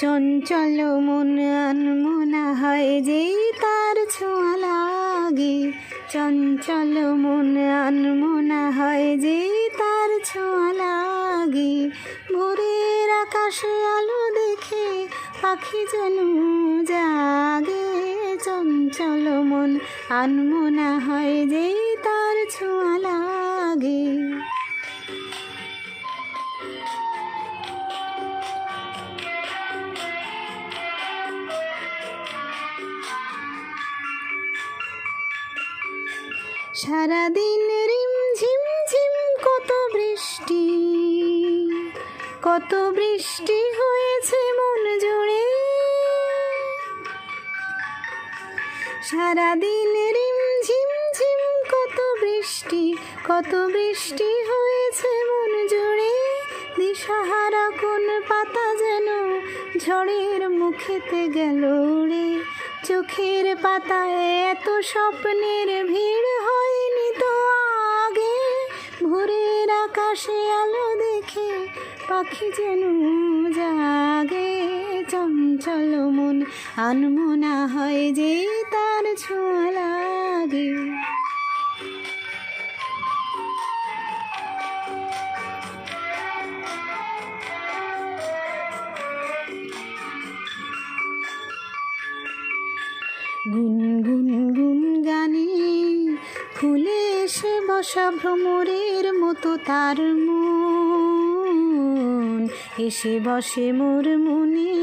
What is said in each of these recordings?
চঞ্চল মন আনমনা হয় যেই তার ছোঁয়া লাগে। চঞ্চল মন আনমনা হয় যেই তার ছোঁয়া লাগে। ভোরের আকাশে আলো দেখে পাখি যেন জাগে। চঞ্চল মন আনমনা হয় যেই তার ছোঁয়া লাগে। সারাদিন রিমঝিম ঝিম কত বৃষ্টি, কত বৃষ্টি হয়েছে মন জুড়ে। সারাদিন রিমঝিম ঝিম কত বৃষ্টি, কত বৃষ্টি হয়েছে মন জুড়ে। দিশাহারা কোন পাতা যেন ঝড়ের মুখেতে গেল উড়ে। চোখের পাতায় এত স্বপ্নের ভিড় হয়নি তো আগে। ভোরের আকাশে আলো দেখে পাখি যেন জাগে। চঞ্চল মন আনমনা হয় যে তার ছোঁয়া লাগে। গুনগুন গুন গানে ফুলে এসে বসা ভ্রমরের মতো তার মন এসে বসে মোর মনে।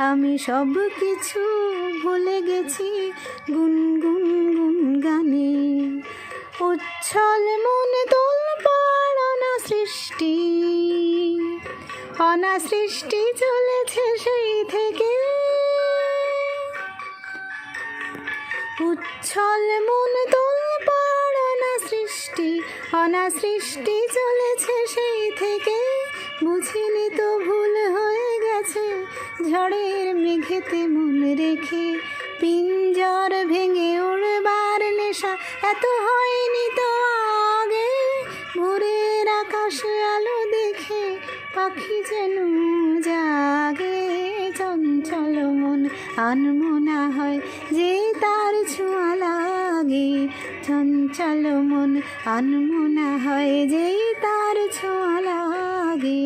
আমি সব কিছু ভুলে গেছি গুনগুন গুন গানে। উচ্ছল মন তোলপাড় অনাসৃষ্টি, অনাসৃষ্টি চলেছে সেই থেকে। উচ্ছল মন তোলপাড় অনাসৃষ্টি, অনাসৃষ্টি চলেছে সেই থেকে। বুঝিনি তো ভুল হয়ে গেছে ঝড়ের মেঘেতে মন রেখে। পিঞ্জর ভেঙে উড়বার নেশা এত হয়নি তো আগে। ভোরের আকাশে আলো দেখে পাখি যেন জাগে। চঞ্চল মন আনমনা হয় যে তার ছোঁয়া লাগে। চঞ্চল মন আনমনা হয় যে তার ছোঁয়া লাগে।